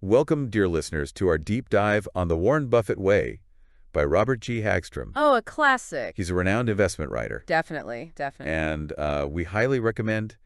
Welcome, dear listeners, to our deep dive on The Warren Buffett Way by Robert G. Hagstrom. Oh, a classic. He's a renowned investment writer, Definitely, definitely. and we highly recommend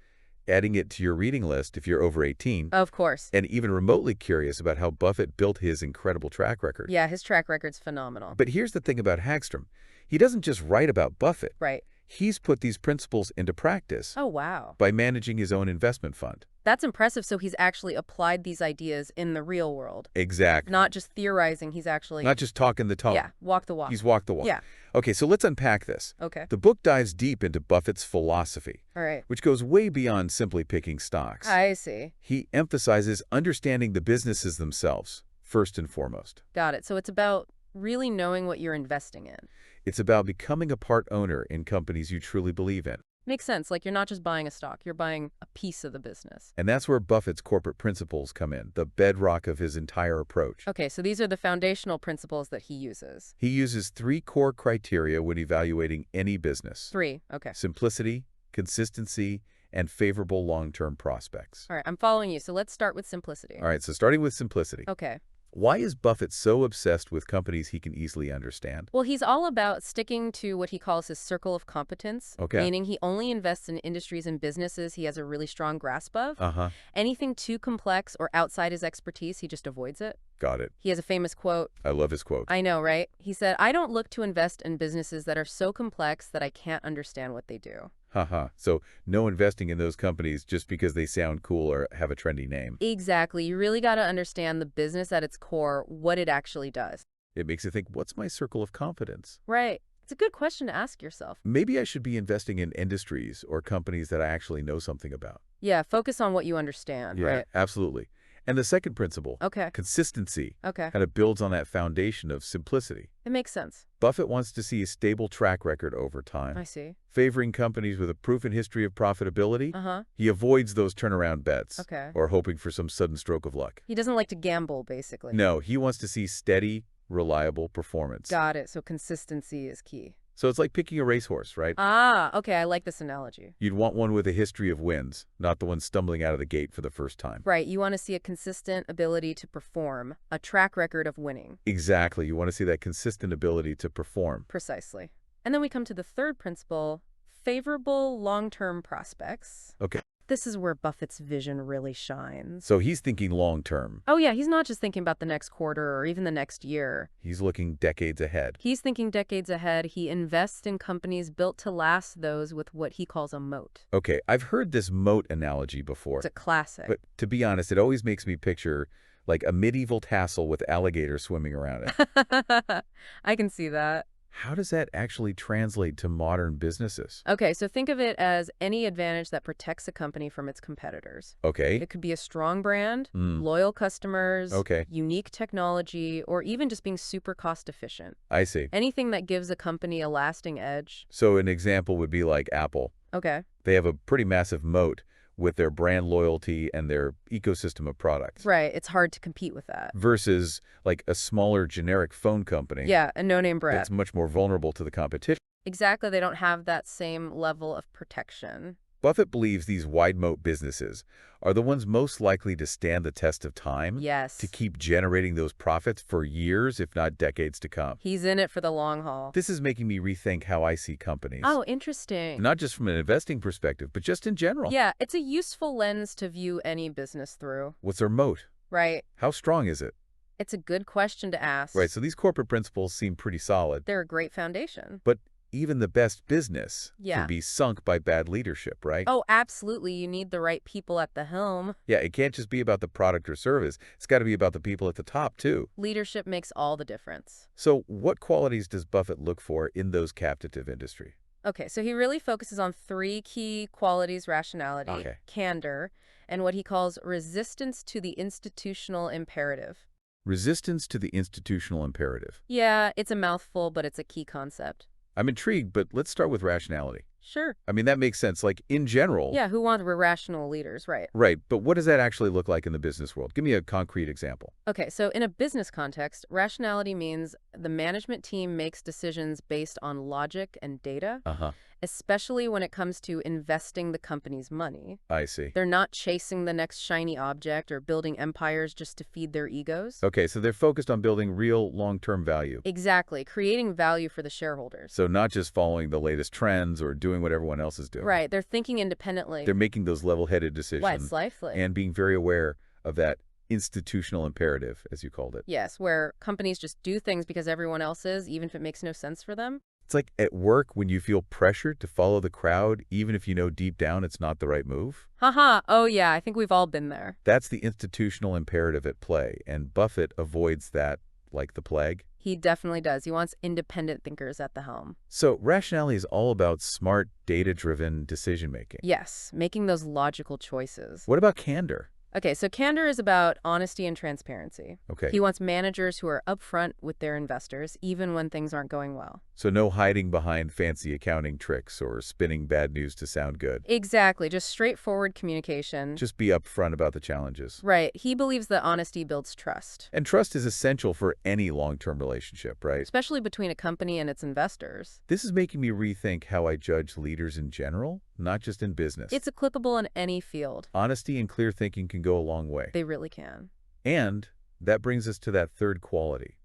adding it to your reading list if you're over 18 Of course. and even remotely curious about how Buffett built his incredible track record. Yeah, his track record's phenomenal. But here's the thing about Hagstrom. He doesn't just write about Buffett. Right. He's put these principles into practice Oh, wow. by managing his own investment fund. That's impressive. So he's actually applied these ideas in the real world. Exactly. Not just theorizing, he's actually... Not just talking the talk. Yeah, walk the walk. He's walked the walk. Yeah. Okay, so let's unpack this. Okay. The book dives deep into Buffett's philosophy, All right. which goes way beyond simply picking stocks. I see. He emphasizes understanding the businesses themselves, first and foremost. Got it. So it's about really knowing what you're investing in. It's about becoming a part owner in companies you truly believe in. Makes sense. Like you're not just buying a stock, you're buying a piece of the business. And that's where Buffett's corporate principles come in, the bedrock of his entire approach. Okay, so these are the foundational principles that he uses. He uses 3 core criteria when evaluating any business. 3. Okay. Simplicity, consistency, and favorable long-term prospects. All right, I'm following you. So let's start with simplicity. All right, so starting with simplicity. Okay. Why is Buffett so obsessed with companies he can easily understand? Well, he's all about sticking to what he calls his circle of competence, Okay. meaning he only invests in industries and businesses he has a really strong grasp of. Uh-huh. Anything too complex or outside his expertise, he just avoids it. Got it. He has a famous quote. I love his quote. I know, right? He said, "I don't look to invest in businesses that are so complex that I can't understand what they do." Haha. So no investing in those companies just because they sound cool or have a trendy name. Exactly. You really got to understand the business at its core, what it actually does. It makes you think, what's my circle of confidence? Right. It's a good question to ask yourself. Maybe I should be investing in industries or companies that I actually know something about. Yeah, focus on what you understand, right? Absolutely. And the second principle, Okay. consistency, Okay. kind of builds on that foundation of simplicity. It makes sense. Buffett wants to see a stable track record over time. I see. Favoring companies with a proven history of profitability, Uh-huh. he avoids those turnaround bets Okay. or hoping for some sudden stroke of luck. He doesn't like to gamble, basically. No, he wants to see steady, reliable performance. Got it. So consistency is key. So it's like picking a racehorse, right? Ah, okay. I like this analogy. You'd want one with a history of wins, not the one stumbling out of the gate for the first time. Right. You want to see a consistent ability to perform, a track record of winning. Exactly. You want to see that consistent ability to perform. Precisely. And then we come to the third principle, favorable long-term prospects. Okay. This is where Buffett's vision really shines. So he's thinking long term. Oh, yeah. He's not just thinking about the next quarter or even the next year. He's looking decades ahead. He's thinking decades ahead. He invests in companies built to last, those with what he calls a moat. Okay, I've heard this moat analogy before. It's a classic. But to be honest, it always makes me picture like a medieval castle with alligators swimming around it. I can see that. How does that actually translate to modern businesses? Okay, so think of it as any advantage that protects a company from its competitors. Okay. It could be a strong brand, Mm. loyal customers, Okay. unique technology, or even just being super cost efficient. I see. Anything that gives a company a lasting edge. So an example would be like Apple. Okay. They have a pretty massive moat with their brand loyalty and their ecosystem of products. Right, it's hard to compete with that. Versus like a smaller generic phone company. Yeah, a no-name brand. That's much more vulnerable to the competition. Exactly, they don't have that same level of protection. Buffett believes these wide moat businesses are the ones most likely to stand the test of time. Yes. To keep generating those profits for years, if not decades to come. He's in it for the long haul. This is making me rethink how I see companies. Oh, interesting. Not just from an investing perspective, but just in general. Yeah, it's a useful lens to view any business through. What's their moat? Right. How strong is it? It's a good question to ask. Right, so these corporate principles seem pretty solid. They're a great foundation. But even the best business Yeah. can be sunk by bad leadership, right? Oh, absolutely. You need the right people at the helm. Yeah, it can't just be about the product or service. It's got to be about the people at the top, too. Leadership makes all the difference. So what qualities does Buffett look for in those captive industry? Okay, so he really focuses on 3 key qualities: rationality, Okay. candor, and what he calls resistance to the institutional imperative. Resistance to the institutional imperative. Yeah, it's a mouthful, but it's a key concept. I'm intrigued, but let's start with rationality. Sure. I mean, that makes sense. Like, in general. Yeah, who want irrational leaders, right? Right, but what does that actually look like in the business world? Give me a concrete example. Okay, so in a business context, rationality means the management team makes decisions based on logic and data, Uh-huh. especially when it comes to investing the company's money. I see. They're not chasing the next shiny object or building empires just to feed their egos. Okay, so they're focused on building real long-term value. Exactly, creating value for the shareholders. So not just following the latest trends or doing what everyone else is doing. Right, they're thinking independently. They're making those level-headed decisions. What's lively. And being very aware of that institutional imperative, as you called it. Yes, where companies just do things because everyone else is, even if it makes no sense for them. It's like at work when you feel pressured to follow the crowd, even if you know deep down it's not the right move. Haha, oh yeah, I think we've all been there. That's the institutional imperative at play, and Buffett avoids that like the plague. He definitely does. He wants independent thinkers at the helm. So rationality is all about smart, data-driven decision-making. Yes, making those logical choices. What about candor? Okay, so candor is about honesty and transparency. Okay, He wants managers who are upfront with their investors, even when things aren't going well. so no hiding behind fancy accounting tricks or spinning bad news to sound good. Exactly, just straightforward communication. Just be upfront about the challenges. Right, he believes that honesty builds trust, And trust is essential for any long-term relationship, right? especially between a company and its investors. This is making me rethink how I judge leaders in general, not just in business. It's applicable in any field. Honesty and clear thinking can go a long way. They really can. And that brings us to that third quality,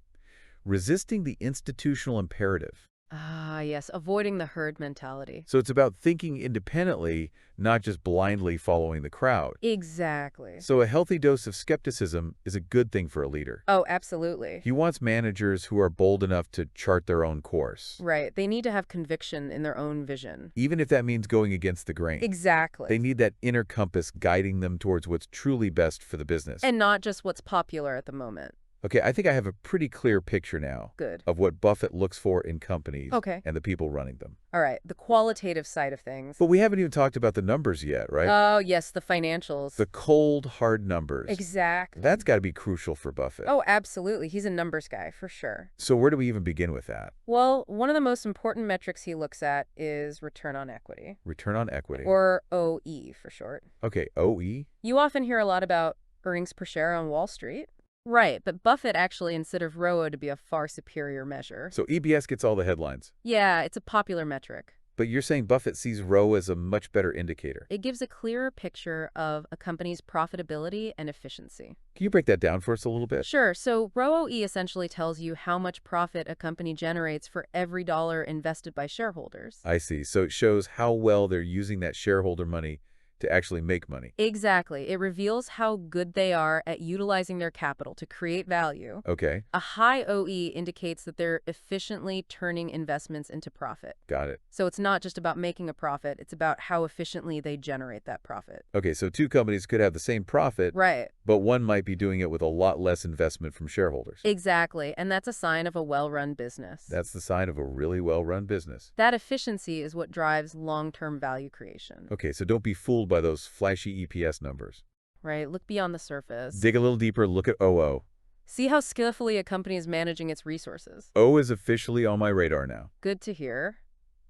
resisting the institutional imperative. Ah, yes, avoiding the herd mentality. So it's about thinking independently, not just blindly following the crowd. Exactly. So a healthy dose of skepticism is a good thing for a leader. Oh, absolutely. He wants managers who are bold enough to chart their own course, Right, they need to have conviction in their own vision. even if that means going against the grain. Exactly. They need that inner compass guiding them towards what's truly best for the business. And not just what's popular at the moment. Okay, I think I have a pretty clear picture now Good. of what Buffett looks for in companies Okay. and the people running them. All right, the qualitative side of things. But we haven't even talked about the numbers yet, right? Oh, yes, the financials. The cold, hard numbers. Exactly. That's got to be crucial for Buffett. Oh, absolutely. He's a numbers guy, for sure. So where do we even begin with that? Well, one of the most important metrics he looks at is return on equity, Return on equity. or OE for short. Okay, OE? You often hear a lot about earnings per share on Wall Street. Right, but Buffett actually considers ROA to be a far superior measure. So EBS gets all the headlines. Yeah, it's a popular metric. But you're saying Buffett sees ROA as a much better indicator. It gives a clearer picture of a company's profitability and efficiency. Can you break that down for us a little bit? Sure, so ROE essentially tells you how much profit a company generates for every dollar invested by shareholders. I see. So it shows how well they're using that shareholder money to actually make money. Exactly. It reveals how good they are at utilizing their capital to create value. Okay, A high OE indicates that they're efficiently turning investments into profit. got it. So it's not just about making a profit, it's about how efficiently they generate that profit. Okay, so two companies could have the same profit, Right. but one might be doing it with a lot less investment from shareholders. Exactly. And that's a sign of a well-run business. That's the sign of a really well-run business. That efficiency is what drives long-term value creation. Okay, so don't be fooled by those flashy EPS numbers. Right? Look beyond the surface. Dig a little deeper, look at OO. See how skillfully a company is managing its resources. O is officially on my radar now. Good to hear.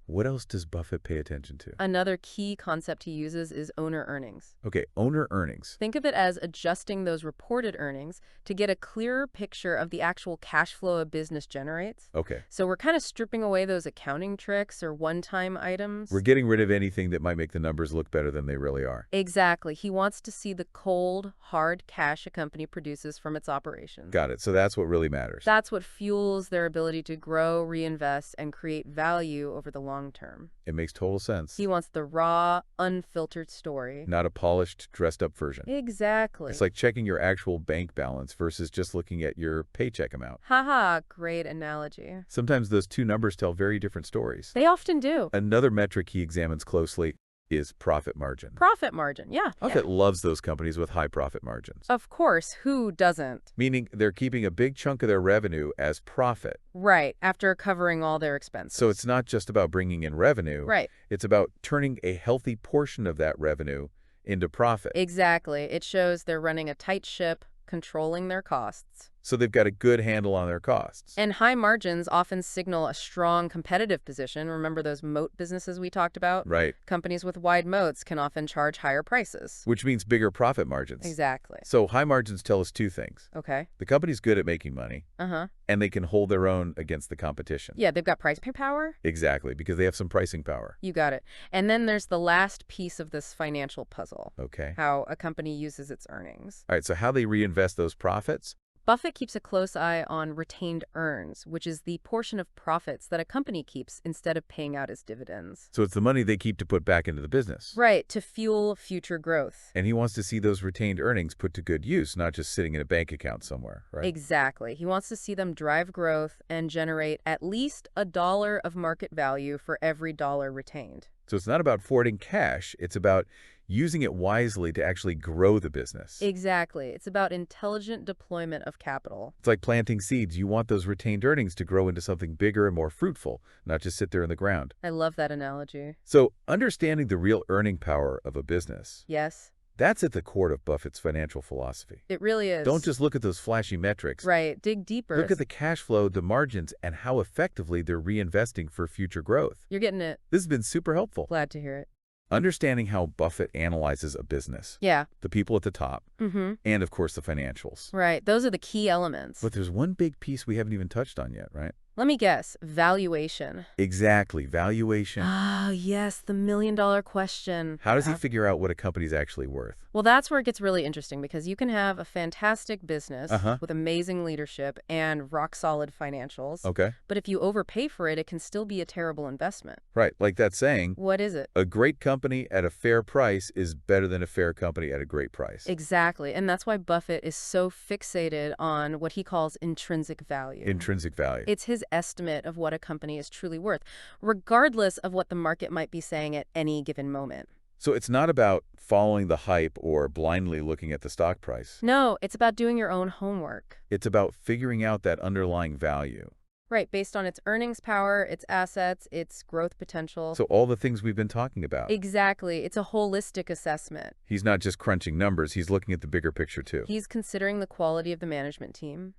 What else does Buffett pay attention to? Another key concept he uses is owner earnings. Okay, owner earnings. Think of it as adjusting those reported earnings to get a clearer picture of the actual cash flow a business generates. Okay, So we're kind of stripping away those accounting tricks or one-time items. we're getting rid of anything that might make the numbers look better than they really are. Exactly. He wants to see the cold, hard cash a company produces from its operations. Got it, so that's what really matters. That's what fuels their ability to grow, reinvest, and create value over the long term. It makes total sense. He wants the raw, unfiltered story. Not a polished, dressed-up version. Exactly. It's like checking your actual bank balance versus just looking at your paycheck amount. Haha, great analogy. Sometimes those two numbers tell very different stories. They often do. Another metric he examines closely is profit margin. Profit margin, yeah. Buffett loves those companies with high profit margins, Of course, who doesn't? meaning they're keeping a big chunk of their revenue as profit. Right, after covering all their expenses. So it's not just about bringing in revenue. Right, It's about turning a healthy portion of that revenue into profit. exactly. It shows they're running a tight ship, controlling their costs. So they've got a good handle on their costs. And high margins often signal a strong competitive position. Remember those moat businesses we talked about? Right. Companies with wide moats can often charge higher prices. Which means bigger profit margins. Exactly. So high margins tell us two things. Okay. The company's good at making money, Uh-huh. and they can hold their own against the competition. Yeah, they've got pricing power. Exactly, because they have some pricing power. You got it. And then there's the last piece of this financial puzzle. Okay. How a company uses its earnings. All right, so how they reinvest those profits? Buffett keeps a close eye on retained earns, which is the portion of profits that a company keeps instead of paying out as dividends. So it's the money they keep to put back into the business. Right, to fuel future growth. And he wants to see those retained earnings put to good use, not just sitting in a bank account somewhere, right? Exactly. He wants to see them drive growth and generate at least $1 of market value for every dollar retained. So it's not about hoarding cash, it's about using it wisely to actually grow the business. Exactly. It's about intelligent deployment of capital. It's like planting seeds. You want those retained earnings to grow into something bigger and more fruitful, not just sit there in the ground. I love that analogy. So understanding the real earning power of a business, Yes, that's at the core of Buffett's financial philosophy. it really is. Don't just look at those flashy metrics. Right, dig deeper. Look at the cash flow, the margins, and how effectively they're reinvesting for future growth. You're getting it. This has been super helpful. Glad to hear it. Understanding how Buffett analyzes a business, Yeah. the people at the top, Mm-hmm. and of course the financials. Right. Those are the key elements. But there's one big piece we haven't even touched on yet, right? Let me guess. Valuation. Exactly. Valuation. Ah, yes, the million-dollar question. How does he figure out what a company's actually worth? Well, that's where it gets really interesting because you can have a fantastic business with amazing leadership and rock-solid financials. Okay. But if you overpay for it, it can still be a terrible investment. Right. Like that saying, What is it? a great company at a fair price is better than a fair company at a great price. Exactly. And that's why Buffett is so fixated on what he calls intrinsic value. Intrinsic value. It's his estimate of what a company is truly worth, regardless of what the market might be saying at any given moment. So it's not about following the hype or blindly looking at the stock price. No, it's about doing your own homework. It's about figuring out that underlying value. Right, based on its earnings power, its assets, its growth potential. So all the things we've been talking about. Exactly. It's a holistic assessment. He's not just crunching numbers, he's looking at the bigger picture too. He's considering the quality of the management team,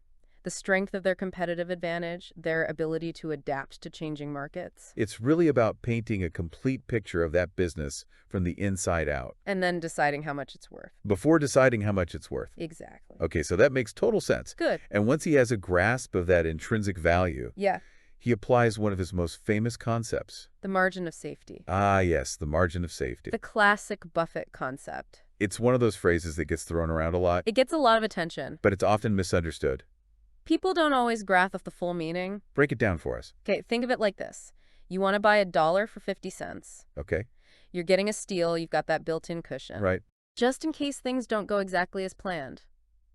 the strength of their competitive advantage, their ability to adapt to changing markets. It's really about painting a complete picture of that business from the inside out. And then deciding how much it's worth. Before deciding how much it's worth. Exactly. Okay, so that makes total sense. Good. And once he has a grasp of that intrinsic value, Yeah. he applies one of his most famous concepts. The margin of safety. Ah, yes, the margin of safety. The classic Buffett concept. It's one of those phrases that gets thrown around a lot, It gets a lot of attention. but it's often misunderstood. People don't always grasp the full meaning. Break it down for us. Okay, think of it like this. You want to buy $1 for 50 cents. Okay? You're getting a steal, you've got that built-in cushion. Right. Just in case things don't go exactly as planned.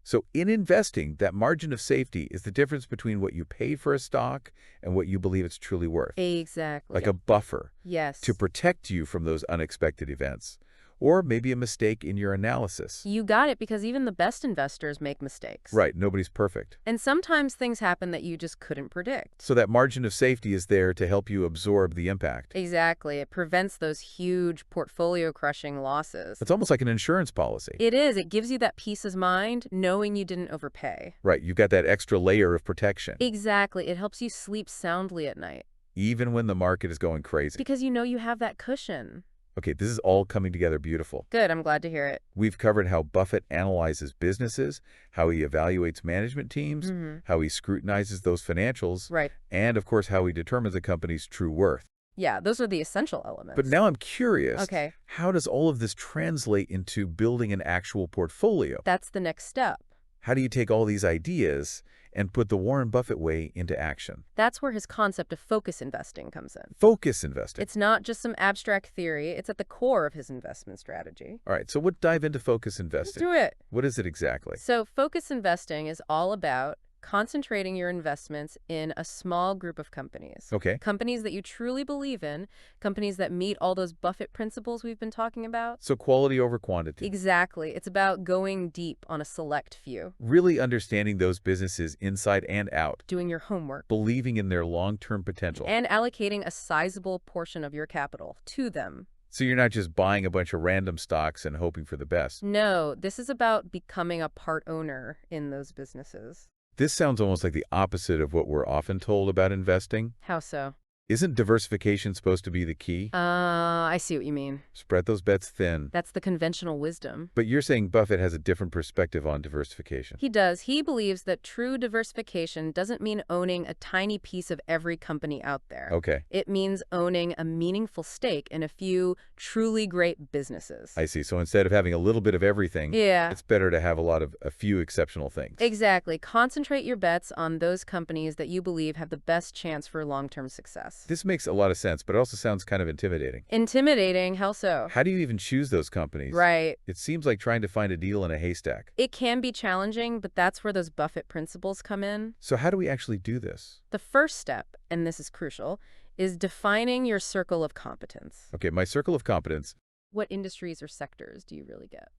So in investing, that margin of safety is the difference between what you pay for a stock and what you believe it's truly worth. Exactly. Like a buffer Yes. to protect you from those unexpected events. Or maybe a mistake in your analysis. You got it, because even the best investors make mistakes. Right, nobody's perfect. And sometimes things happen that you just couldn't predict. So that margin of safety is there to help you absorb the impact. Exactly. It prevents those huge portfolio-crushing losses. It's almost like an insurance policy. It is. It gives you that peace of mind knowing you didn't overpay. Right, you've got that extra layer of protection. Exactly. It helps you sleep soundly at night. Even when the market is going crazy. Because you know you have that cushion. Okay, this is all coming together beautiful. Good. I'm glad to hear it. We've covered how Buffett analyzes businesses, how he evaluates management teams, how he scrutinizes those financials, Right. and of course how he determines a company's true worth. Yeah, those are the essential elements. But now I'm curious, Okay. how does all of this translate into building an actual portfolio? That's the next step. How do you take all these ideas and put the Warren Buffett way into action? That's where his concept of focus investing comes in. Focus investing. It's not just some abstract theory. It's at the core of his investment strategy. All right, so we'll dive into focus Let's investing. do it. What is it exactly? So focus investing is all about concentrating your investments in a small group of companies. Okay. Companies that you truly believe in, companies that meet all those Buffett principles we've been talking about. So quality over quantity. Exactly. It's about going deep on a select few, Really understanding those businesses inside and out. doing your homework, Believing in their long-term potential. and allocating a sizable portion of your capital to them. So you're not just buying a bunch of random stocks and hoping for the best. No, this is about becoming a part owner in those businesses. This sounds almost like the opposite of what we're often told about investing. How so? Isn't diversification supposed to be the key? I see what you mean. Spread those bets thin. That's the conventional wisdom. But you're saying Buffett has a different perspective on diversification. He does. He believes that true diversification doesn't mean owning a tiny piece of every company out there. Okay. It means owning a meaningful stake in a few truly great businesses. I see. So instead of having a little bit of everything, Yeah. it's better to have a few exceptional things. Exactly. Concentrate your bets on those companies that you believe have the best chance for long-term success. This makes a lot of sense, but it also sounds kind of intimidating. Intimidating? How so? How do you even choose those companies? Right. It seems like trying to find a deal in a haystack. It can be challenging, but that's where those Buffett principles come in. So how do we actually do this? The first step, and this is crucial, is defining your circle of competence. Okay, my circle of competence. What industries or sectors do you really get?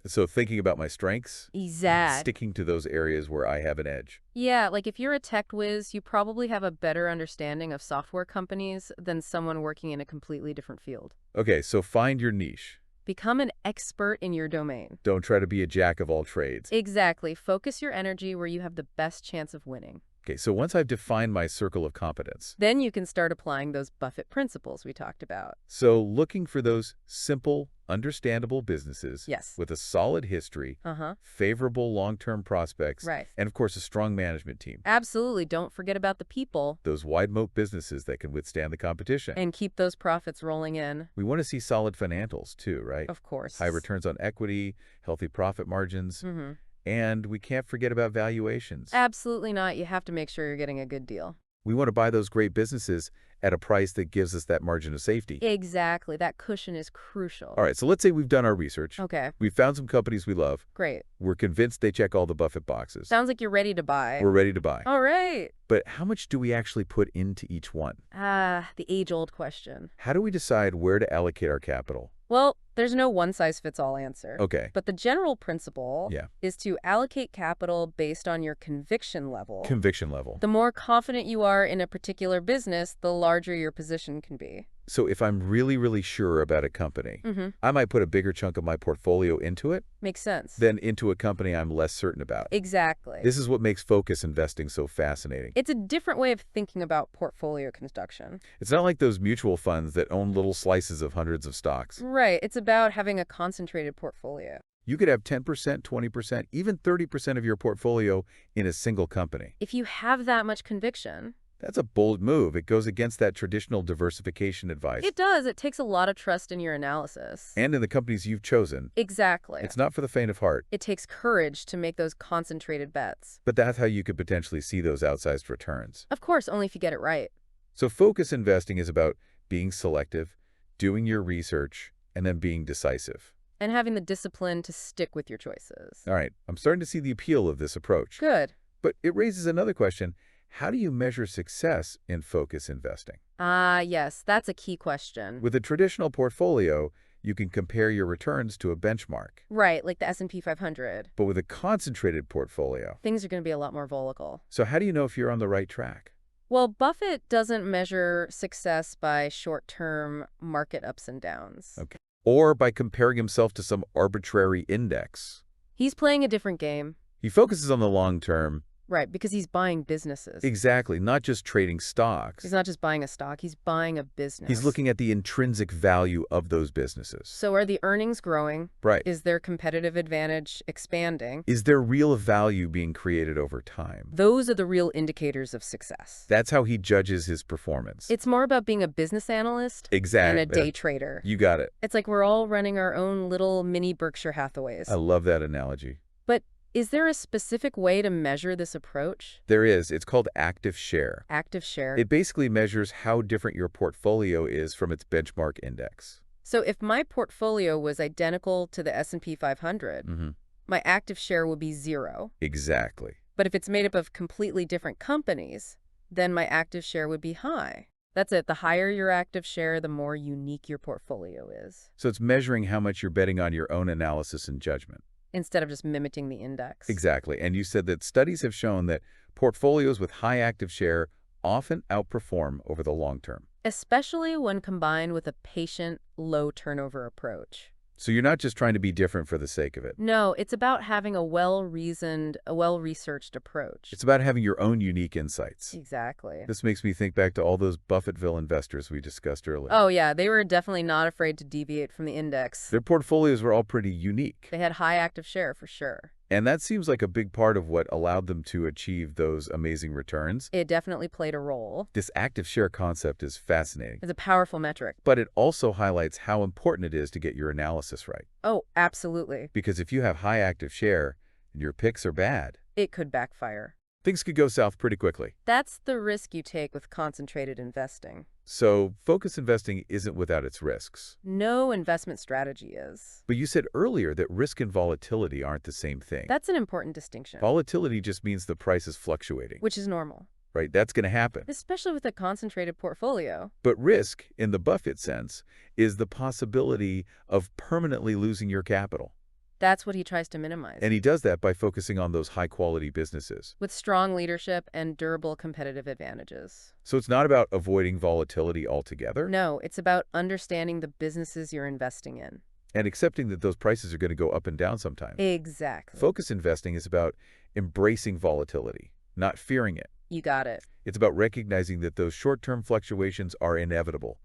So thinking about my strengths, Exact. sticking to those areas where I have an edge. Yeah, like if you're a tech whiz, you probably have a better understanding of software companies than someone working in a completely different field. Okay, so find your niche. Become an expert in your domain. Don't try to be a jack of all trades. Exactly. Focus your energy where you have the best chance of winning. Okay, so once I've defined my circle of competence, Then you can start applying those Buffett principles we talked about. so looking for those simple, understandable businesses Yes. with a solid history, Uh-huh. favorable long-term prospects, Right. and of course a strong management team. Absolutely. Don't forget about the people. Those wide moat businesses that can withstand the competition. And keep those profits rolling in. We want to see solid financials too, right? Of course. High returns on equity, healthy profit margins, Mm-hmm. and we can't forget about valuations. Absolutely not. You have to make sure you're getting a good deal. We want to buy those great businesses at a price that gives us that margin of safety. Exactly. That cushion is crucial. All right, so let's say we've done our research. Okay. We've found some companies we love. Great. We're convinced they check all the Buffett boxes. Sounds like you're ready to buy. We're ready to buy. All right. But how much do we actually put into each one? The age-old question. How do we decide where to allocate our capital? Well, there's no one-size-fits-all answer. Okay. But the general principle Yeah. is to allocate capital based on your conviction level. Conviction level. The more confident you are in a particular business, the larger your position can be. So if I'm really, really sure about a company, I might put a bigger chunk of my portfolio into it Makes sense. than into a company I'm less certain about. Exactly. This is what makes focus investing so fascinating. It's a different way of thinking about portfolio construction. It's not like those mutual funds that own little slices of hundreds of stocks. Right. It's about having a concentrated portfolio. You could have 10%, 20%, even 30% of your portfolio in a single company. If you have that much conviction, That's a bold move. It goes against that traditional diversification advice. it does. It takes a lot of trust in your analysis. And in the companies you've chosen. Exactly. It's not for the faint of heart. It takes courage to make those concentrated bets. But that's how you could potentially see those outsized returns. Of course, only if you get it right. So focus investing is about being selective, doing your research, and then being decisive. And having the discipline to stick with your choices. All right, I'm starting to see the appeal of this approach. Good. But it raises another question. How do you measure success in focus investing? Yes, that's a key question. With a traditional portfolio, you can compare your returns to a benchmark. Right, like the S&P 500. But with a concentrated portfolio, Things are going to be a lot more volatile. so how do you know if you're on the right track? Well, Buffett doesn't measure success by short-term market ups and downs. Okay. Or by comparing himself to some arbitrary index. He's playing a different game. He focuses on the long term. Right, because he's buying businesses. Exactly, not just trading stocks. He's not just buying a stock, he's buying a business. He's looking at the intrinsic value of those businesses. So are the earnings growing? Right. Is their competitive advantage expanding? Is there real value being created over time? Those are the real indicators of success. That's how he judges his performance. It's more about being a business analyst Exactly. and a day trader. You got it. It's like we're all running our own little mini Berkshire Hathaways. I love that analogy. But is there a specific way to measure this approach? There is. It's called active share. Active share. It basically measures how different your portfolio is from its benchmark index. So if my portfolio was identical to the S&P 500, my active share would be 0. Exactly. But if it's made up of completely different companies, then my active share would be high. That's it. The higher your active share, the more unique your portfolio is, So it's measuring how much you're betting on your own analysis and judgment. instead of just mimicking the index. Exactly. And you said that studies have shown that portfolios with high active share often outperform over the long term. Especially when combined with a patient, low turnover approach. So you're not just trying to be different for the sake of it. No, it's about having a well-reasoned, a well-researched approach. It's about having your own unique insights. Exactly. This makes me think back to all those Buffetville investors we discussed earlier. Oh, yeah, they were definitely not afraid to deviate from the index. Their portfolios were all pretty unique. They had high active share for sure. And that seems like a big part of what allowed them to achieve those amazing returns. It definitely played a role. This active share concept is fascinating. It's a powerful metric. But it also highlights how important it is to get your analysis right. Oh, absolutely. Because if you have high active share and your picks are bad, It could backfire. things could go south pretty quickly. That's the risk you take with concentrated investing. So focus investing isn't without its risks. No investment strategy is. But you said earlier that risk and volatility aren't the same thing. That's an important distinction, Volatility just means the price is fluctuating, which is normal, right? That's going to happen. especially with a concentrated portfolio. But risk, in the Buffett sense, is the possibility of permanently losing your capital. That's what he tries to minimize. And he does that by focusing on those high-quality businesses. With strong leadership and durable competitive advantages. So it's not about avoiding volatility altogether No, it's about understanding the businesses you're investing in. and accepting that those prices are going to go up and down sometime. Exactly. Focus investing is about embracing volatility, not fearing it. You got it. It's about recognizing that those short-term fluctuations are inevitable,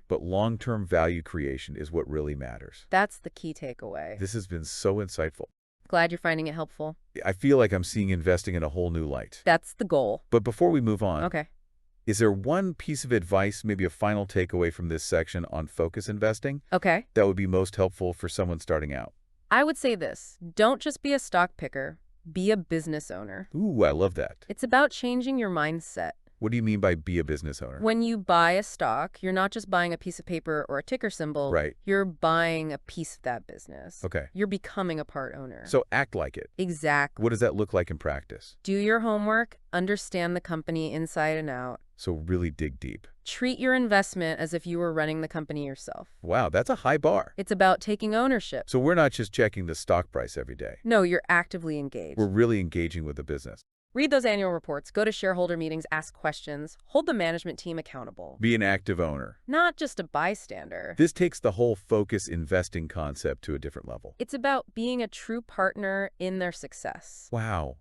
but long-term value creation is what really matters. That's the key takeaway. This has been so insightful. Glad you're finding it helpful. I feel like I'm seeing investing in a whole new light. That's the goal. But before we move on, Okay. is there one piece of advice, maybe a final takeaway from this section on focus investing Okay. that would be most helpful for someone starting out? I would say this. Don't just be a stock picker. Be a business owner. Ooh, I love that. It's about changing your mindset. What do you mean by be a business owner? When you buy a stock, you're not just buying a piece of paper or a ticker symbol. Right. You're buying a piece of that business. Okay. You're becoming a part owner. So act like it. Exactly. What does that look like in practice? Do your homework, understand the company inside and out. So really dig deep. Treat your investment as if you were running the company yourself. Wow, that's a high bar. It's about taking ownership. So we're not just checking the stock price every day. No, you're actively engaged. We're really engaging with the business. Read those annual reports, go to shareholder meetings, ask questions, hold the management team accountable. Be an active owner. Not just a bystander. This takes the whole focus investing concept to a different level. It's about being a true partner in their success. Wow.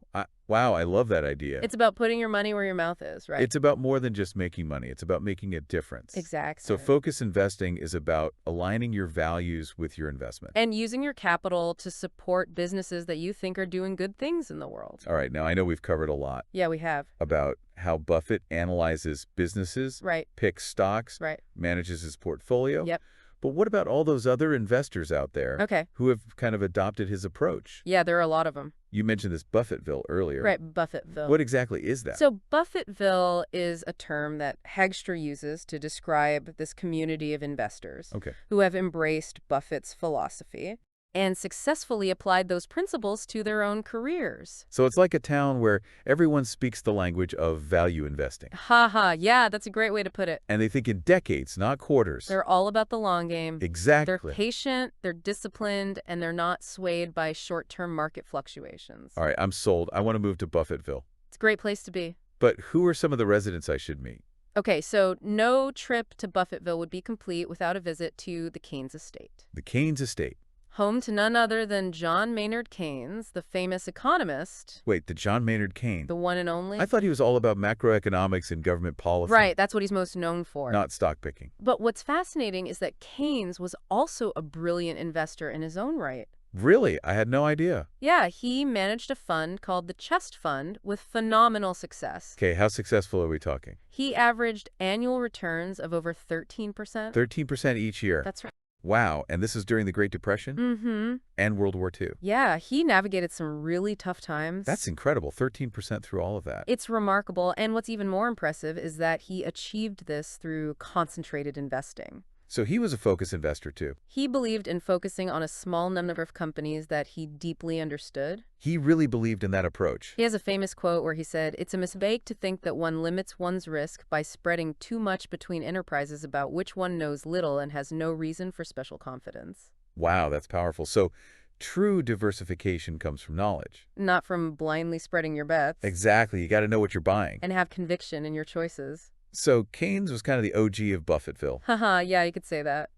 Wow, I love that idea. It's about putting your money where your mouth is, right? It's about more than just making money. It's about making a difference. Exactly. So focus investing is about aligning your values with your investment. And using your capital to support businesses that you think are doing good things in the world. All right, now I know we've covered a lot Yeah, we have. about how Buffett analyzes businesses, Right. picks stocks, Right. manages his portfolio. Yep. But what about all those other investors out there Okay. who have kind of adopted his approach? Yeah, there are a lot of them. You mentioned this Buffetville earlier. Right, Buffetville. What exactly is that? So Buffetville is a term that Hagstrom uses to describe this community of investors Okay. who have embraced Buffett's philosophy and successfully applied those principles to their own careers. So it's like a town where everyone speaks the language of value investing. Haha, yeah, that's a great way to put it. And they think in decades, not quarters. They're all about the long game. Exactly. They're patient, they're disciplined, and they're not swayed by short-term market fluctuations. All right, I'm sold. I want to move to Buffetville. It's a great place to be. But who are some of the residents I should meet? Okay, so no trip to Buffetville would be complete without a visit to the Keynes estate. The Keynes estate. Home to none other than John Maynard Keynes, the famous economist, Wait, the John Maynard Keynes. the one and only. I thought he was all about macroeconomics and government policy. Right, that's what he's most known for. Not stock picking. But what's fascinating is that Keynes was also a brilliant investor in his own right. Really? I had no idea. Yeah, he managed a fund called the Chest Fund with phenomenal success. Okay, how successful are we talking? He averaged annual returns of over 13%. 13% each year. That's right. Wow, and this is during the Great Depression? Mm-hmm. And World War II. Yeah, he navigated some really tough times. That's incredible, 13% through all of that. It's remarkable, and what's even more impressive is that he achieved this through concentrated investing. So he was a focus investor too. He believed in focusing on a small number of companies that he deeply understood. He really believed in that approach. He has a famous quote where he said, "It's a mistake to think that one limits one's risk by spreading too much between enterprises about which one knows little and has no reason for special confidence." Wow, that's powerful. So true diversification comes from knowledge. Not from blindly spreading your bets. Exactly. You got to know what you're buying. And have conviction in your choices. So Keynes was kind of the OG of Buffetville. Haha, yeah, you could say that.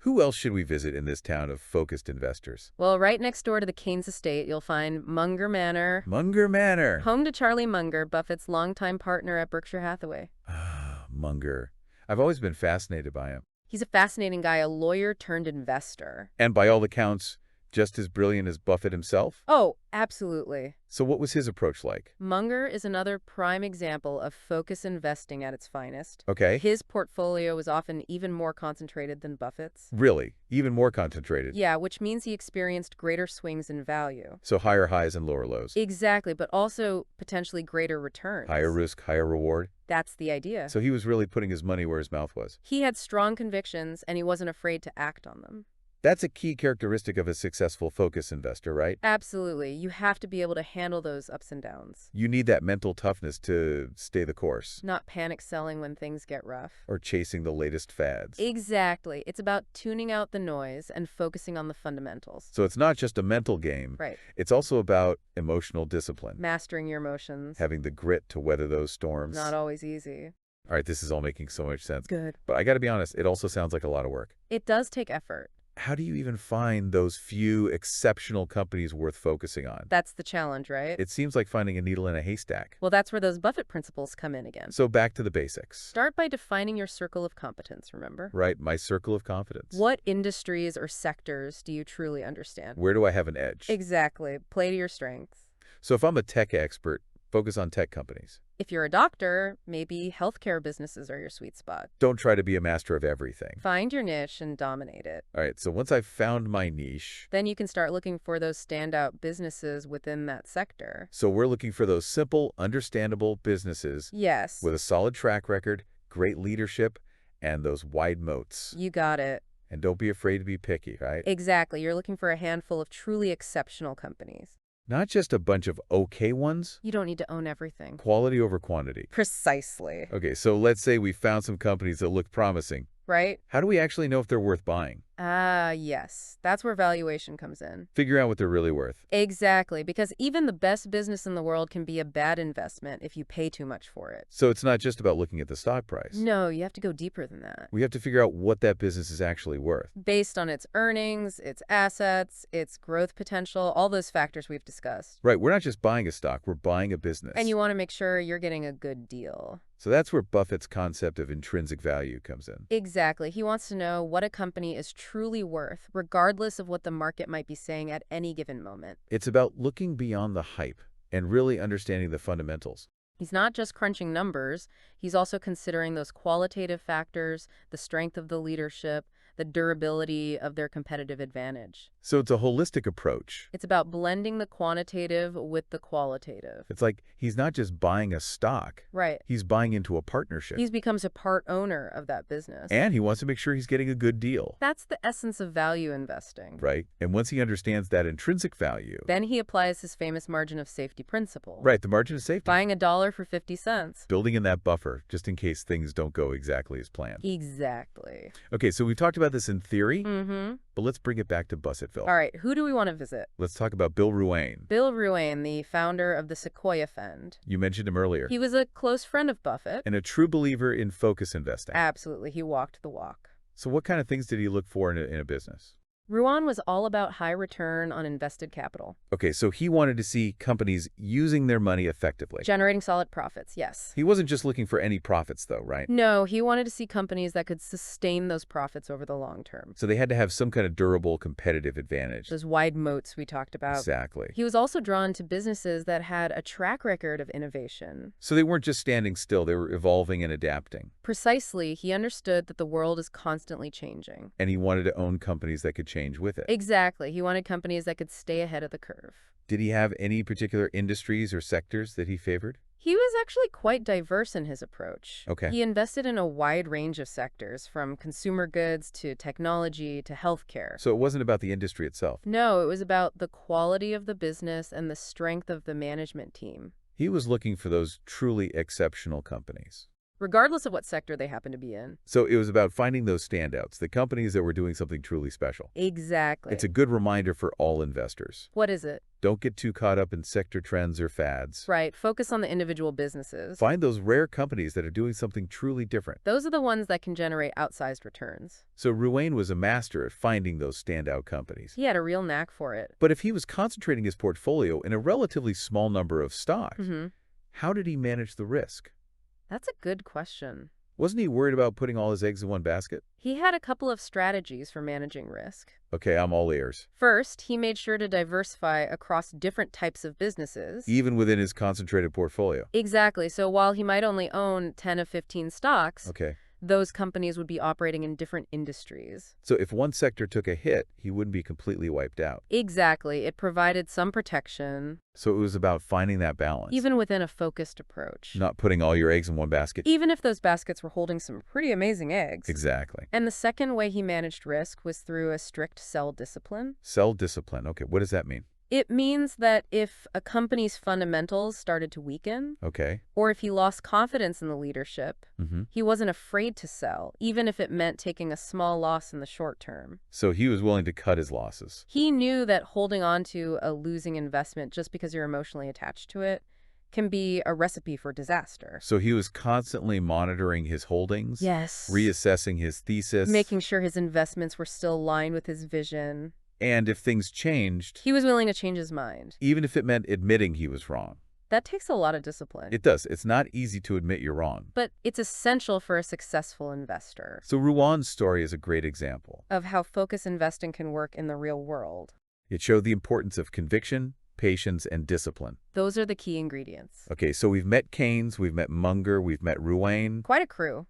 Who else should we visit in this town of focused investors? Well, right next door to the Keynes estate, you'll find Munger Manor, Munger Manor. home to Charlie Munger, Buffett's longtime partner at Berkshire Hathaway. Ah, Munger. I've always been fascinated by him. He's a fascinating guy, a lawyer turned investor. And by all accounts, just as brilliant as Buffett himself? Oh, absolutely. So what was his approach like? Munger is another prime example of focus investing at its finest. Okay. His portfolio was often even more concentrated than Buffett's. Really? Even more concentrated? Yeah, which means he experienced greater swings in value. So higher highs and lower lows? Exactly, but also potentially greater returns. Higher risk, higher reward? That's the idea. So he was really putting his money where his mouth was. He had strong convictions, and he wasn't afraid to act on them. That's a key characteristic of a successful focus investor, right? Absolutely. You have to be able to handle those ups and downs. You need that mental toughness to stay the course. Not panic selling when things get rough. Or chasing the latest fads. Exactly. It's about tuning out the noise and focusing on the fundamentals. So it's not just a mental game. Right. It's also about emotional discipline. Mastering your emotions. Having the grit to weather those storms. Not always easy. All right, this is all making so much sense. Good. But I got to be honest, it also sounds like a lot of work. It does take effort. How do you even find those few exceptional companies worth focusing on? That's the challenge, right? It seems like finding a needle in a haystack. Well, that's where those Buffett principles come in again. So back to the basics. Start by defining your circle of competence, remember? Right, my circle of confidence. What industries or sectors do you truly understand? Where do I have an edge? Exactly. Play to your strengths. So if I'm a tech expert, focus on tech companies. If you're a doctor, maybe healthcare businesses are your sweet spot. Don't try to be a master of everything. Find your niche and dominate it. All right, so once I've found my niche... Then you can start looking for those standout businesses within that sector. So we're looking for those simple, understandable businesses... Yes. With a solid track record, great leadership, and those wide moats. You got it. And don't be afraid to be picky, right? Exactly. You're looking for a handful of truly exceptional companies. Not just a bunch of okay ones. You don't need to own everything. Quality over quantity. Precisely. Okay, so let's say we found some companies that look promising. Right? How do we actually know if they're worth buying? Yes. That's where valuation comes in. Figure out what they're really worth. Exactly, because even the best business in the world can be a bad investment if you pay too much for it. So it's not just about looking at the stock price. No, you have to go deeper than that. We have to figure out what that business is actually worth. Based on its earnings, its assets, its growth potential, all those factors we've discussed. Right, we're not just buying a stock, we're buying a business. And you want to make sure you're getting a good deal. So that's where Buffett's concept of intrinsic value comes in. Exactly. He wants to know what a company is truly worth, regardless of what the market might be saying at any given moment. It's about looking beyond the hype and really understanding the fundamentals. He's not just crunching numbers, he's also considering those qualitative factors, the strength of the leadership, the durability of their competitive advantage. So it's a holistic approach. It's about blending the quantitative with the qualitative. It's like he's not just buying a stock. Right. He's buying into a partnership. He becomes a part owner of that business. And he wants to make sure he's getting a good deal. That's the essence of value investing. Right. And once he understands that intrinsic value... Then he applies his famous margin of safety principle. Right, the margin of safety. Buying $1 for 50 cents. Building in that buffer, just in case things don't go exactly as planned. Exactly. Okay, so we've talked about this in theory, Mm-hmm. but let's bring it back to Buffetville. All right, who do we want to visit? Let's talk about Bill Ruane. Bill Ruane, the founder of the Sequoia Fund. You mentioned him earlier. He was a close friend of Buffett. And a true believer in focus investing. Absolutely, he walked the walk. So what kind of things did he look for in a business? Ruane was all about high return on invested capital. Okay, so he wanted to see companies using their money effectively. Generating solid profits, yes. He wasn't just looking for any profits, though, right? No, he wanted to see companies that could sustain those profits over the long term. So they had to have some kind of durable competitive advantage. Those wide moats we talked about. Exactly. He was also drawn to businesses that had a track record of innovation. So they weren't just standing still, they were evolving and adapting. Precisely, he understood that the world is constantly changing. And he wanted to own companies that could change with it. Exactly. He wanted companies that could stay ahead of the curve. Did he have any particular industries or sectors that he favored? He was actually quite diverse in his approach. Okay. He invested in a wide range of sectors, from consumer goods to technology to healthcare. So it wasn't about the industry itself. No, it was about the quality of the business and the strength of the management team. He was looking for those truly exceptional companies. Regardless of what sector they happen to be in. So it was about finding those standouts, the companies that were doing something truly special. Exactly. It's a good reminder for all investors. What is it? Don't get too caught up in sector trends or fads. Right, focus on the individual businesses. Find those rare companies that are doing something truly different. Those are the ones that can generate outsized returns. So Ruane was a master at finding those standout companies. He had a real knack for it. But if he was concentrating his portfolio in a relatively small number of stocks, how did he manage the risk? That's a good question. Wasn't he worried about putting all his eggs in one basket? He had a couple of strategies for managing risk. Okay, I'm all ears. First, he made sure to diversify across different types of businesses. Even within his concentrated portfolio. Exactly. So while he might only own 10 of 15 stocks, Okay. those companies would be operating in different industries. So if one sector took a hit, he wouldn't be completely wiped out. Exactly. It provided some protection. So it was about finding that balance. Even within a focused approach. Not putting all your eggs in one basket. Even if those baskets were holding some pretty amazing eggs. Exactly. And the second way he managed risk was through a strict sell discipline. Sell discipline. Okay, what does that mean? It means that if a company's fundamentals started to weaken, Okay. or if he lost confidence in the leadership, Mm-hmm. he wasn't afraid to sell, even if it meant taking a small loss in the short term. So he was willing to cut his losses. He knew that holding on to a losing investment just because you're emotionally attached to it can be a recipe for disaster. So he was constantly monitoring his holdings? Yes. Reassessing his thesis? Making sure his investments were still aligned with his vision. And if things changed, He was willing to change his mind. even if it meant admitting he was wrong. That takes a lot of discipline. It does. It's not easy to admit you're wrong. But it's essential for a successful investor. So Ruan's story is a great example. Of how focus investing can work in the real world. It showed the importance of conviction, patience, and discipline. Those are the key ingredients. Okay, so we've met Keynes, we've met Munger, we've met Ruane. Quite a crew.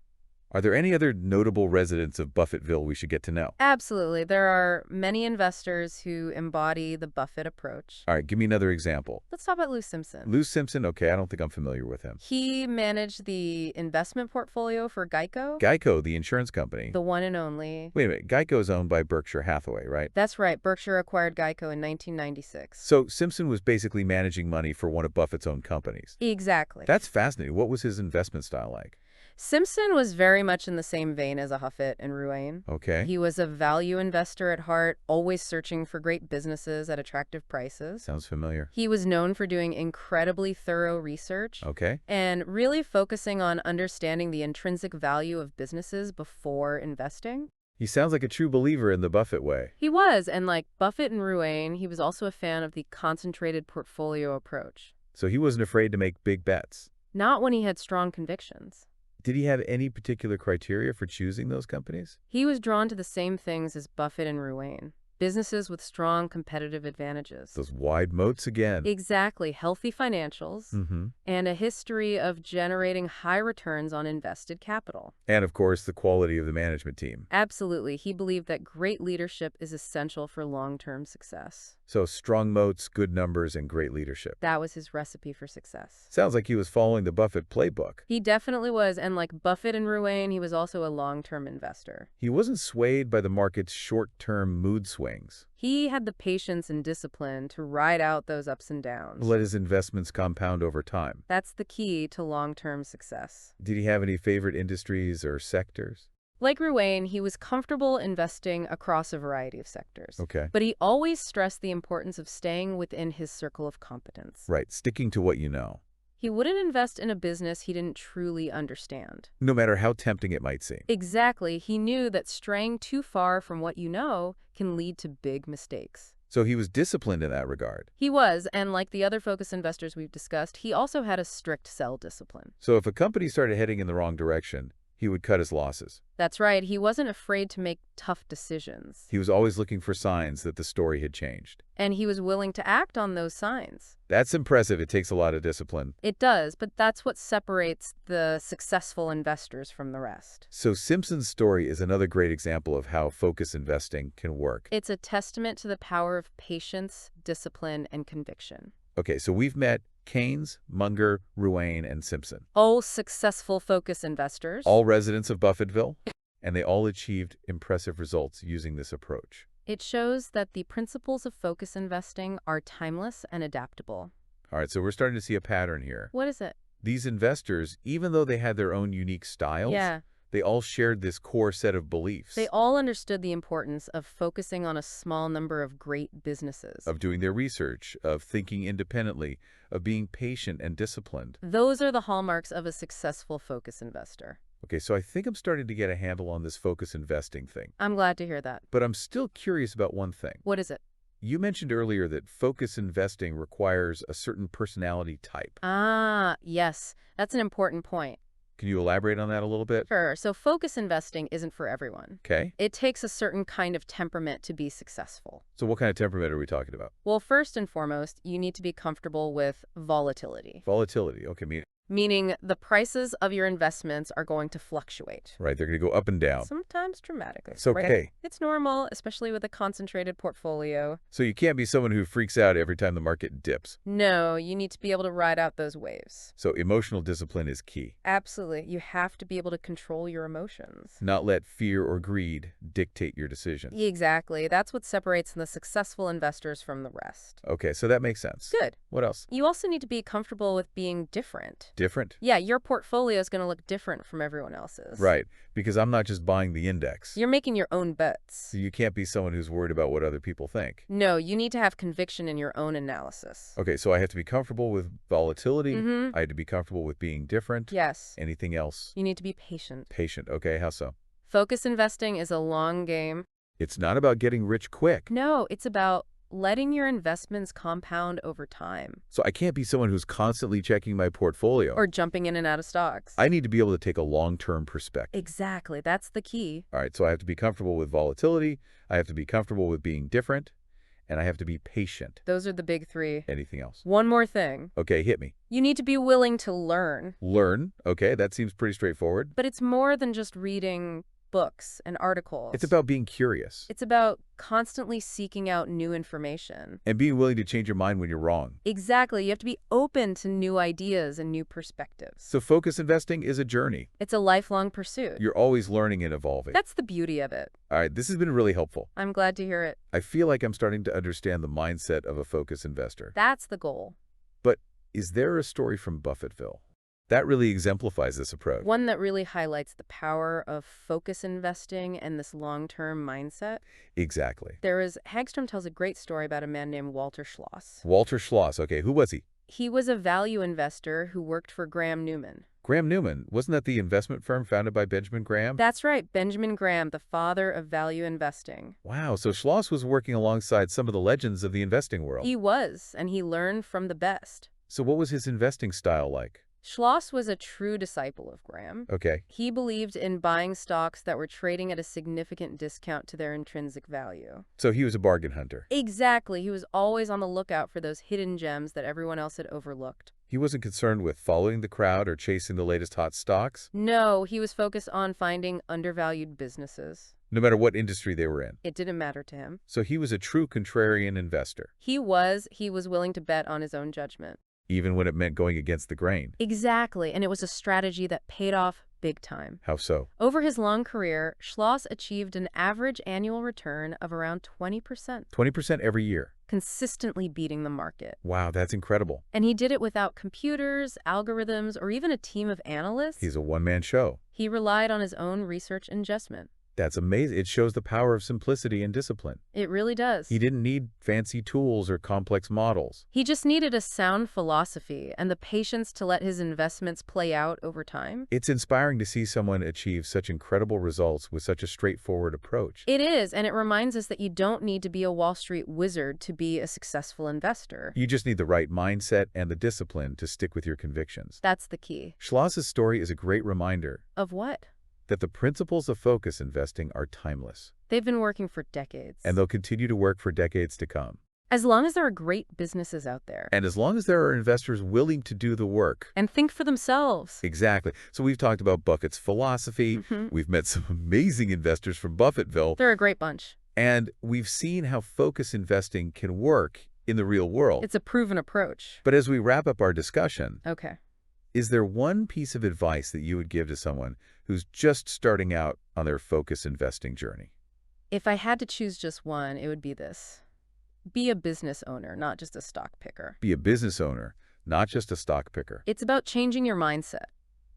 Are there any other notable residents of Buffetville we should get to know? Absolutely. There are many investors who embody the Buffett approach. All right, give me another example. Let's talk about Lou Simpson. Lou Simpson, okay, I don't think I'm familiar with him. He managed the investment portfolio for Geico, Geico, the insurance company. the one and only. Wait a minute, Geico is owned by Berkshire Hathaway, right? That's right. Berkshire acquired Geico in 1996. So Simpson was basically managing money for one of Buffett's own companies. Exactly. That's fascinating. What was his investment style like? Simpson was very much in the same vein as a Buffett and Ruane. Okay. He was a value investor at heart, always searching for great businesses at attractive prices. Sounds familiar. He was known for doing incredibly thorough research Okay. and really focusing on understanding the intrinsic value of businesses before investing. He sounds like a true believer in the Buffett way. He was, and like Buffett and Ruane, he was also a fan of the concentrated portfolio approach. So he wasn't afraid to make big bets. Not when he had strong convictions. Did he have any particular criteria for choosing those companies? He was drawn to the same things as Buffett and Ruane. Businesses with strong competitive advantages. Those wide moats again. Exactly. Healthy financials Mm-hmm. and a history of generating high returns on invested capital. And, of course, the quality of the management team. Absolutely. He believed that great leadership is essential for long-term success. So strong moats, good numbers, and great leadership. That was his recipe for success. Sounds like he was following the Buffett playbook. He definitely was, and like Buffett and Ruane, he was also a long-term investor. He wasn't swayed by the market's short-term mood swings. He had the patience and discipline to ride out those ups and downs. Let his investments compound over time. That's the key to long-term success. Did he have any favorite industries or sectors? Like Ruane, he was comfortable investing across a variety of sectors. Okay. But he always stressed the importance of staying within his circle of competence. Right, sticking to what you know. He wouldn't invest in a business he didn't truly understand. No matter how tempting it might seem. Exactly. He knew that straying too far from what you know can lead to big mistakes. So he was disciplined in that regard. He was, and like the other focus investors we've discussed, he also had a strict sell discipline. So if a company started heading in the wrong direction, he would cut his losses. That's right. He wasn't afraid to make tough decisions. He was always looking for signs that the story had changed. And he was willing to act on those signs. That's impressive. It takes a lot of discipline. It does, but that's what separates the successful investors from the rest. So Simpson's story is another great example of how focus investing can work. It's a testament to the power of patience, discipline, and conviction. Okay, so we've met Keynes, Munger, Ruane, and Simpson. All successful focus investors. All residents of Buffetville, and they all achieved impressive results using this approach. It shows that the principles of focus investing are timeless and adaptable. All right, so we're starting to see a pattern here. What is it? These investors, even though they had their own unique styles, Yeah. They all shared this core set of beliefs. They all understood the importance of focusing on a small number of great businesses. Of doing their research, of thinking independently, of being patient and disciplined. Those are the hallmarks of a successful focus investor. Okay, so I think I'm starting to get a handle on this focus investing thing. I'm glad to hear that. But I'm still curious about one thing. What is it? You mentioned earlier that focus investing requires a certain personality type. Ah, yes. That's an important point. Can you elaborate on that a little bit? Sure. So focus investing isn't for everyone. Okay. It takes a certain kind of temperament to be successful. So what kind of temperament are we talking about? Well, first and foremost, you need to be comfortable with volatility. Volatility. Okay, Meaning the prices of your investments are going to fluctuate. right, they're going to go up and down. Sometimes dramatically. It's okay. Right? It's normal, especially with a concentrated portfolio. So you can't be someone who freaks out every time the market dips. No, you need to be able to ride out those waves. So emotional discipline is key. Absolutely. You have to be able to control your emotions. Not let fear or greed dictate your decisions. Exactly. That's what separates the successful investors from the rest. Okay, so that makes sense. Good. What else? You also need to be comfortable with being different. Different? Yeah, your portfolio is going to look different from everyone else's. Right, because I'm not just buying the index. You're making your own bets. So you can't be someone who's worried about what other people think. No, you need to have conviction in your own analysis. Okay, so I have to be comfortable with volatility. Mm-hmm. I have to be comfortable with being different. Yes. Anything else? You need to be patient. Patient. Okay, how so? Focus investing is a long game. It's not about getting rich quick. No, it's about letting your investments compound over time. So I can't be someone who's constantly checking my portfolio. Or jumping in and out of stocks. I need to be able to take a long-term perspective. Exactly. That's the key. All right, so I have to be comfortable with volatility. I have to be comfortable with being different. And I have to be patient. Those are the big three. Anything else? One more thing. Okay, hit me. You need to be willing to learn. Learn. Okay, that seems pretty straightforward. But it's more than just reading books and articles. It's about being curious. It's about constantly seeking out new information. And being willing to change your mind when you're wrong. Exactly. You have to be open to new ideas and new perspectives. So focus investing is a journey. It's a lifelong pursuit. You're always learning and evolving. That's the beauty of it. All right, this has been really helpful. I'm glad to hear it. I feel like I'm starting to understand the mindset of a focus investor. That's the goal. But is there a story from Buffetville that really exemplifies this approach? One that really highlights the power of focus investing and this long-term mindset. Exactly. Hagstrom tells a great story about a man named Walter Schloss. Walter Schloss. Okay, who was he? He was a value investor who worked for Graham Newman. Graham Newman. Wasn't that the investment firm founded by Benjamin Graham? That's right, Benjamin Graham, the father of value investing. Wow, so Schloss was working alongside some of the legends of the investing world. He was, and he learned from the best. So what was his investing style like? Schloss was a true disciple of Graham. Okay. He believed in buying stocks that were trading at a significant discount to their intrinsic value. So he was a bargain hunter. Exactly. He was always on the lookout for those hidden gems that everyone else had overlooked. He wasn't concerned with following the crowd or chasing the latest hot stocks? No, he was focused on finding undervalued businesses. No matter what industry they were in. It didn't matter to him. So he was a true contrarian investor. He was willing to bet on his own judgment. Even when it meant going against the grain. Exactly, and it was a strategy that paid off big time. How so? Over his long career, Schloss achieved an average annual return of around 20%. 20% every year. Consistently beating the market. Wow, that's incredible. And he did it without computers, algorithms, or even a team of analysts. He's a one-man show. He relied on his own research and judgment. That's amazing. It shows the power of simplicity and discipline. It really does. He didn't need fancy tools or complex models. He just needed a sound philosophy and the patience to let his investments play out over time. It's inspiring to see someone achieve such incredible results with such a straightforward approach. It is, and it reminds us that you don't need to be a Wall Street wizard to be a successful investor. You just need the right mindset and the discipline to stick with your convictions. That's the key. Schloss's story is a great reminder Of what? that the principles of focus investing are timeless. They've been working for decades. And they'll continue to work for decades to come. As long as there are great businesses out there. And as long as there are investors willing to do the work. And think for themselves. Exactly. So we've talked about Buffett's philosophy. We've met some amazing investors from Buffetville. They're a great bunch. And we've seen how focus investing can work in the real world. It's a proven approach. But as we wrap up our discussion, Okay. is there one piece of advice that you would give to someone who's just starting out on their focus investing journey? If I had to choose just one, it would be this. Be a business owner, not just a stock picker. Be a business owner, not just a stock picker. It's about changing your mindset.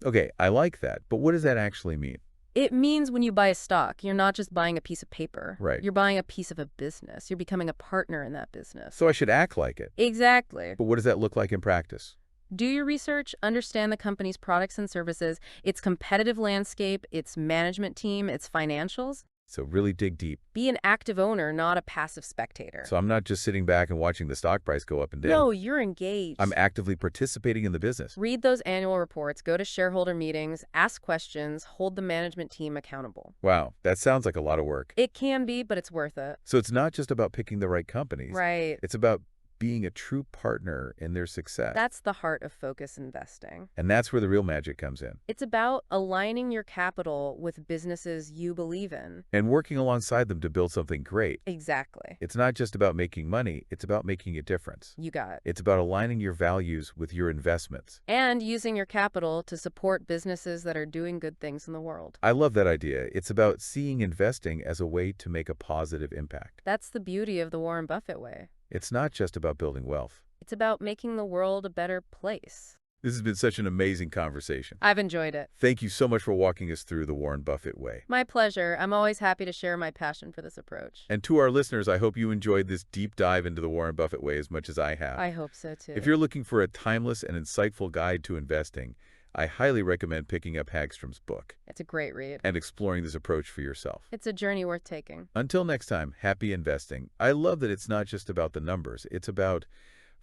Okay, I like that, but what does that actually mean? It means when you buy a stock, you're not just buying a piece of paper. Right. You're buying a piece of a business. You're becoming a partner in that business. So I should act like it. Exactly. But what does that look like in practice? Do your research, understand the company's products and services, its competitive landscape, its management team, its financials. So really dig deep. Be an active owner, not a passive spectator. So I'm not just sitting back and watching the stock price go up and down. No, you're engaged. I'm actively participating in the business. Read those annual reports, go to shareholder meetings, ask questions, hold the management team accountable. Wow, that sounds like a lot of work. It can be, but it's worth it. So it's not just about picking the right companies. Right. It's about being a true partner in their success. That's the heart of focus investing. And that's where the real magic comes in. It's about aligning your capital with businesses you believe in. And working alongside them to build something great. Exactly. It's not just about making money, it's about making a difference. You got it. It's about aligning your values with your investments. And using your capital to support businesses that are doing good things in the world. I love that idea. It's about seeing investing as a way to make a positive impact. That's the beauty of the Warren Buffett way. It's not just about building wealth. It's about making the world a better place. This has been such an amazing conversation. I've enjoyed it. Thank you so much for walking us through the Warren Buffett way. My pleasure. I'm always happy to share my passion for this approach. And to our listeners, I hope you enjoyed this deep dive into the Warren Buffett way as much as I have. I hope so too. If you're looking for a timeless and insightful guide to investing, I highly recommend picking up Hagstrom's book It's a great read. and exploring this approach for yourself. It's a journey worth taking. Until next time, happy investing. I love that it's not just about the numbers. It's about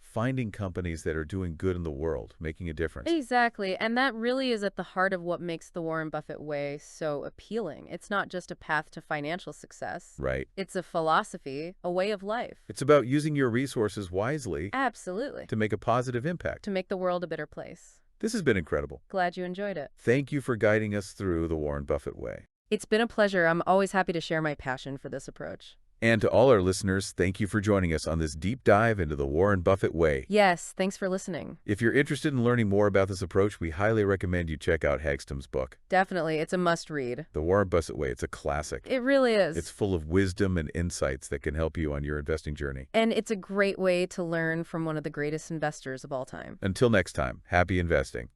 finding companies that are doing good in the world, making a difference. Exactly. And that really is at the heart of what makes the Warren Buffett way so appealing. It's not just a path to financial success. Right. It's a philosophy, a way of life. It's about using your resources wisely Absolutely. to make a positive impact. To make the world a better place. This has been incredible. Glad you enjoyed it. Thank you for guiding us through the Warren Buffett way. It's been a pleasure. I'm always happy to share my passion for this approach. And to all our listeners, thank you for joining us on this deep dive into the Warren Buffett way. Yes, thanks for listening. If you're interested in learning more about this approach, we highly recommend you check out Hagstrom's book, Definitely. It's a must-read. The Warren Buffett Way. It's a classic. It really is. It's full of wisdom and insights that can help you on your investing journey. And it's a great way to learn from one of the greatest investors of all time. Until next time, happy investing.